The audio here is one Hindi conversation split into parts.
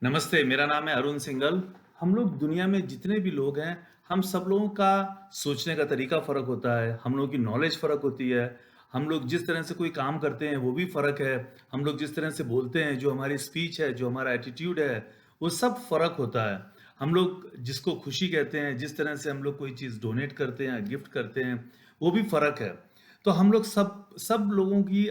नमस्ते, मेरा नाम है अरुण सिंघल। हम लोग दुनिया में जितने भी लोग हैं, हम सब लोगों का सोचने का तरीका फ़र्क होता है, हम लोगों की नॉलेज फ़र्क होती है, हम लोग जिस तरह से कोई काम करते हैं, वो भी फ़र्क है, हम लोग जिस तरह से बोलते हैं, जो हमारी स्पीच है, जो हमारा एटीट्यूड है, वो सब फ़र्क होता है। हम लोग जिसको खुशी कहते हैं, जिस तरह से हम लोग कोई चीज़ डोनेट करते हैं, गिफ्ट करते हैं, वो भी फ़र्क है। तो हम लोग सब सब लोगों की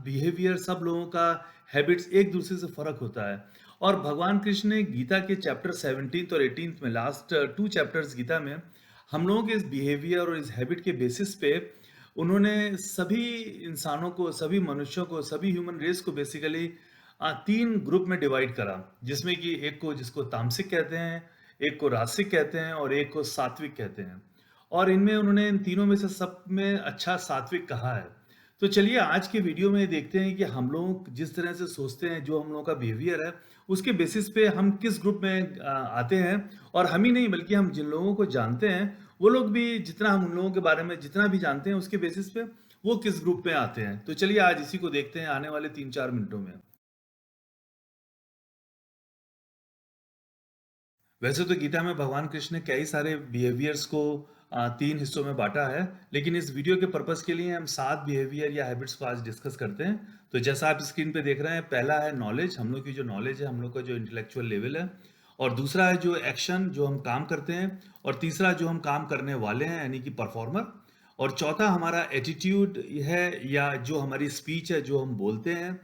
बिहेवियर, सब लोगों का हैबिट्स एक दूसरे से फ़र्क होता है। और भगवान कृष्ण ने गीता के चैप्टर 17th और 18th में लास्ट 2 चैप्टर्स गीता में हम लोगों के इस बिहेवियर और इस हैबिट के बेसिस पे उन्होंने सभी इंसानों को, सभी मनुष्यों को, सभी ह्यूमन रेस को बेसिकली 3 ग्रुप में डिवाइड करा, जिसमें कि एक को जिसको तामसिक कहते हैं, एक को राजसिक कहते हैं और एक को सात्विक कहते हैं। और इनमें उन्होंने इन तीनों में से सब में अच्छा सात्विक कहा है। तो चलिए आज के वीडियो में देखते हैं कि हम लोग जिस तरह से सोचते हैं, जो हम लोगों का बिहेवियर है, उसके बेसिस पे हम किस ग्रुप में आते हैं। और हम ही नहीं बल्कि हम जिन लोगों को जानते हैं, वो लोग भी जितना हम उन लोगों के बारे में जितना भी जानते हैं, उसके बेसिस पे वो किस ग्रुप में आते हैं। तो चलिए आज इसी को देखते हैं आने वाले 3-4 मिनटों में। वैसे तो गीता में भगवान कृष्ण ने कई सारे बिहेवियर्स को 3 हिस्सों में बांटा है, लेकिन इस वीडियो के पर्पस के लिए हम 7 बिहेवियर या हैबिट्स को आज डिस्कस करते हैं। तो जैसा आप स्क्रीन पे देख रहे हैं, पहला है नॉलेज, हम लोग की जो नॉलेज है, हम लोग का जो इंटेलेक्चुअल लेवल है। और दूसरा है जो एक्शन, जो हम काम करते हैं। और तीसरा जो हम काम करने वाले हैं, यानी कि परफॉर्मर। और चौथा हमारा एटीट्यूड है, या जो हमारी स्पीच है, जो हम बोलते हैं।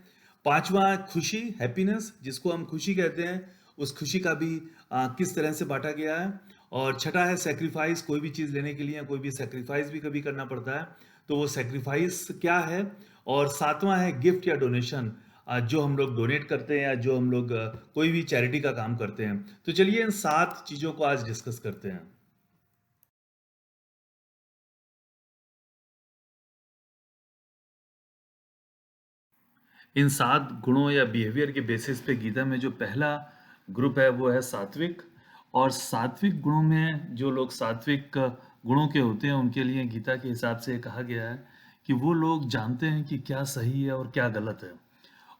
पांचवा खुशी, हैप्पीनेस, जिसको हम खुशी कहते हैं, उस खुशी का भी किस तरह से बांटा गया है। और छठा है सैक्रिफाइस, कोई भी चीज़ लेने के लिए कोई भी सैक्रिफाइस भी कभी करना पड़ता है, तो वो सैक्रिफाइस क्या है। और सातवां है गिफ्ट या डोनेशन, जो हम लोग डोनेट करते हैं या जो हम लोग कोई भी चैरिटी का काम करते हैं। तो चलिए इन 7 चीज़ों को आज डिस्कस करते हैं। इन 7 गुणों या बिहेवियर के बेसिस पे गीता में जो पहला ग्रुप है वो है सात्विक। और सात्विक गुणों में जो लोग सात्विक गुणों के होते हैं, उनके लिए गीता के हिसाब से कहा गया है कि वो लोग जानते हैं कि क्या सही है और क्या गलत है।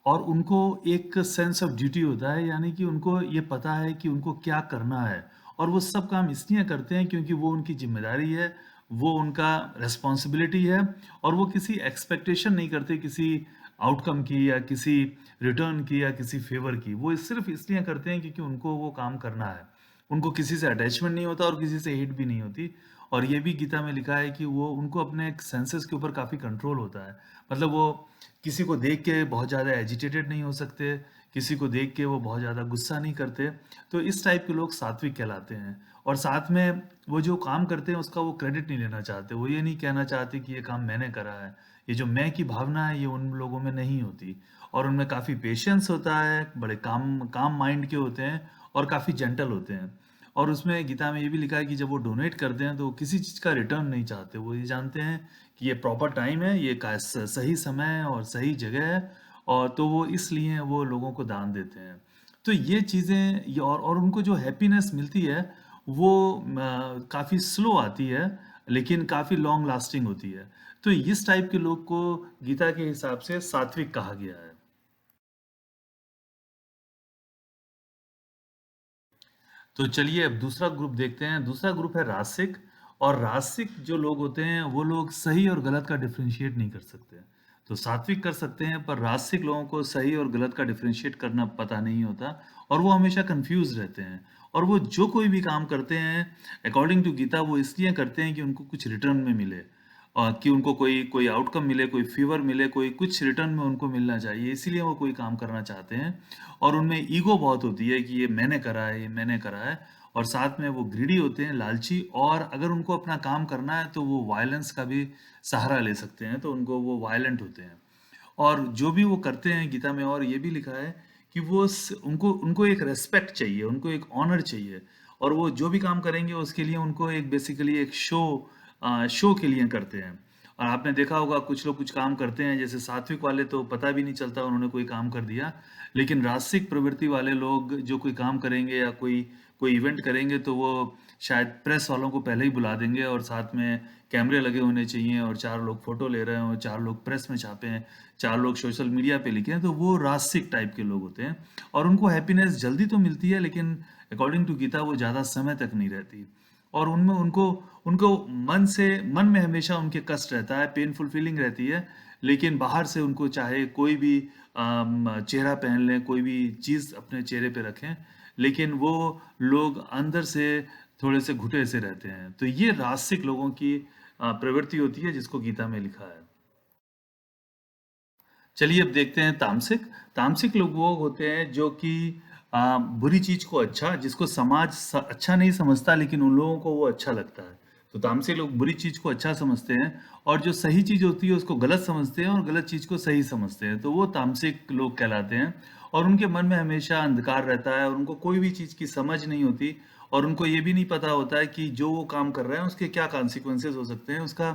और उनको एक सेंस ऑफ ड्यूटी होता है, यानी कि उनको ये पता है कि उनको क्या करना है। और वो सब काम इसलिए करते हैं क्योंकि वो उनकी जिम्मेदारी है, वो उनका रिस्पॉन्सिबिलिटी है। और वो किसी एक्सपेक्टेशन नहीं करते किसी आउटकम की या किसी रिटर्न की या किसी फेवर की। वो सिर्फ इसलिए करते हैं क्योंकि उनको वो काम करना है। उनको किसी से अटैचमेंट नहीं होता और किसी से हेट भी नहीं होती। और ये भी गीता में लिखा है कि वो उनको अपने सेंसेस के ऊपर काफ़ी कंट्रोल होता है। मतलब वो किसी को देख के बहुत ज़्यादा एजिटेटेड नहीं हो सकते, किसी को देख के वो बहुत ज़्यादा गुस्सा नहीं करते। तो इस टाइप के लोग सात्विक कहलाते हैं। और साथ में वो जो काम करते हैं उसका वो क्रेडिट नहीं लेना चाहते, वो ये नहीं कहना चाहते कि ये काम मैंने करा है। ये जो मैं की भावना है, ये उन लोगों में नहीं होती। और उनमें काफ़ी पेशेंस होता है, बड़े काम काम माइंड के होते हैं और काफ़ी जेंटल होते हैं। और उसमें गीता में ये भी लिखा है कि जब वो डोनेट करते हैं तो वो किसी चीज़ का रिटर्न नहीं चाहते। वो ये जानते हैं कि ये प्रॉपर टाइम है, ये सही समय है और सही जगह है। और तो वो इसलिए वो लोगों को दान देते हैं। तो ये चीज़ें और उनको जो हैप्पीनेस मिलती है वो काफ़ी स्लो आती है, लेकिन काफ़ी लॉन्ग लास्टिंग होती है। तो इस टाइप के लोग को गीता के हिसाब से सात्विक कहा गया है। तो चलिए अब दूसरा ग्रुप देखते हैं। दूसरा ग्रुप है रासिक। और रासिक जो लोग होते हैं, वो लोग सही और गलत का डिफरेंशिएट नहीं कर सकते। तो सात्विक कर सकते हैं, पर रासिक लोगों को सही और गलत का डिफरेंशिएट करना पता नहीं होता। और वो हमेशा कंफ्यूज रहते हैं। और वो जो कोई भी काम करते हैं, अकॉर्डिंग टू गीता, वो इसलिए करते हैं कि उनको कुछ रिटर्न में मिले। कि उनको कोई कोई आउटकम मिले, कोई फेवर मिले, कोई कुछ रिटर्न में उनको मिलना चाहिए, इसीलिए वो कोई काम करना चाहते हैं। और उनमें ईगो बहुत होती है कि ये मैंने करा है, ये मैंने करा है। और साथ में वो ग्रीडी होते हैं, लालची। और अगर उनको अपना काम करना है तो वो वायलेंस का भी सहारा ले सकते हैं, तो उनको वो वायलेंट होते हैं। और जो भी वो करते हैं गीता में और ये भी लिखा है कि उनको उनको एक रेस्पेक्ट चाहिए, उनको एक ऑनर चाहिए। और वो जो भी काम करेंगे उसके लिए उनको एक बेसिकली एक शो के लिए करते हैं। और आपने देखा होगा कुछ लोग कुछ काम करते हैं, जैसे सात्विक वाले तो पता भी नहीं चलता उन्होंने कोई काम कर दिया। लेकिन राजसिक प्रवृत्ति वाले लोग जो कोई काम करेंगे या कोई कोई इवेंट करेंगे, तो वो शायद प्रेस वालों को पहले ही बुला देंगे और साथ में कैमरे लगे होने चाहिए और 4 लोग फोटो ले रहे हैं और 4 लोग प्रेस में छापे हैं, 4 लोग सोशल मीडिया पे लिखे हैं, तो वो राजसिक टाइप के लोग होते हैं और उनको हैप्पीनेस जल्दी तो मिलती है, लेकिन अकॉर्डिंग टू गीता वो ज़्यादा समय तक नहीं रहती और उनमें उनको उनको मन में हमेशा उनके कष्ट रहता है, पेनफुल फीलिंग रहती है, लेकिन बाहर से उनको चाहे कोई भी चेहरा पहन लें, कोई भी चीज़ अपने चेहरे पे रखें, लेकिन वो लोग अंदर से थोड़े से घुटे से रहते हैं। तो ये राजसिक लोगों की प्रवृत्ति होती है जिसको गीता में लिखा है। चलिए अब देखते हैं तामसिक। तामसिक लोग वो होते हैं जो कि बुरी चीज को अच्छा, जिसको समाज अच्छा नहीं समझता लेकिन उन लोगों को वो अच्छा लगता है। तो तामसिक लोग बुरी चीज को अच्छा समझते हैं और जो सही चीज होती है उसको गलत समझते हैं और गलत चीज को सही समझते हैं। तो वो तामसिक लोग कहलाते हैं और उनके मन में हमेशा अंधकार रहता है और उनको कोई भी चीज की समझ नहीं होती और उनको ये भी नहीं पता होता है कि जो वो काम कर रहे हैं उसके क्या कॉन्सिक्वेंसेस हो सकते हैं, उसका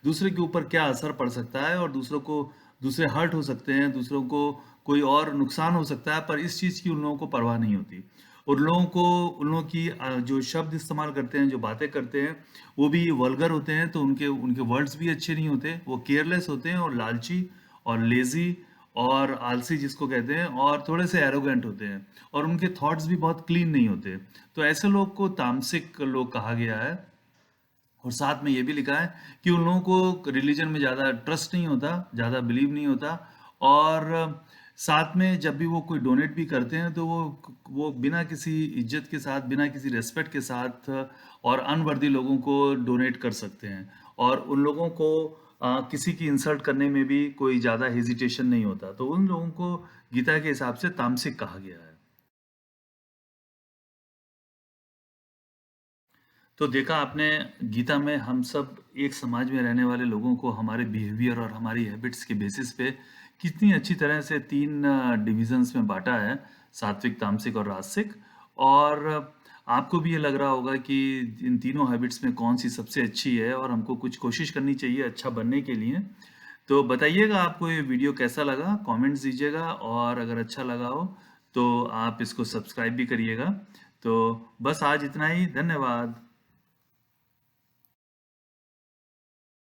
दूसरे के ऊपर क्या असर पड़ सकता है और दूसरे हर्ट हो सकते हैं, दूसरों को कोई और नुकसान हो सकता है, पर इस चीज़ की उन लोगों को परवाह नहीं होती। उन लोगों की जो शब्द इस्तेमाल करते हैं, जो बातें करते हैं, वो भी वल्गर होते हैं, तो उनके उनके वर्ड्स भी अच्छे नहीं होते, वो केयरलेस होते हैं और लालची और लेजी और आलसी जिसको कहते हैं और थोड़े से एरोगेंट होते हैं और उनके थॉट्स भी बहुत क्लीन नहीं होते। तो ऐसे लोग को तामसिक लोग कहा गया है और साथ में ये भी लिखा है कि उन लोगों को रिलीजन में ज़्यादा ट्रस्ट नहीं होता, ज़्यादा बिलीव नहीं होता और साथ में जब भी वो कोई डोनेट भी करते हैं तो वो बिना किसी इज्जत के साथ, बिना किसी रेस्पेक्ट के साथ और अनवर्दी लोगों को डोनेट कर सकते हैं और उन लोगों को किसी की इंसल्ट करने में भी कोई ज़्यादा हेजिटेशन नहीं होता। तो उन लोगों को गीता के हिसाब से तामसिक कहा गया है। तो देखा आपने, गीता में हम सब एक समाज में रहने वाले लोगों को हमारे बिहेवियर और हमारी हैबिट्स के बेसिस पे कितनी अच्छी तरह से 3 डिविजन्स में बांटा है, सात्विक, तामसिक और राजसिक। और आपको भी ये लग रहा होगा कि इन तीनों हैबिट्स में कौन-सी सबसे अच्छी है और हमको कुछ कोशिश करनी चाहिए अच्छा बनने के लिए। तो बताइएगा आपको ये वीडियो कैसा लगा, कमेंट्स दीजिएगा और अगर अच्छा लगा हो तो आप इसको सब्सक्राइब भी करिएगा। तो बस आज इतना ही, धन्यवाद।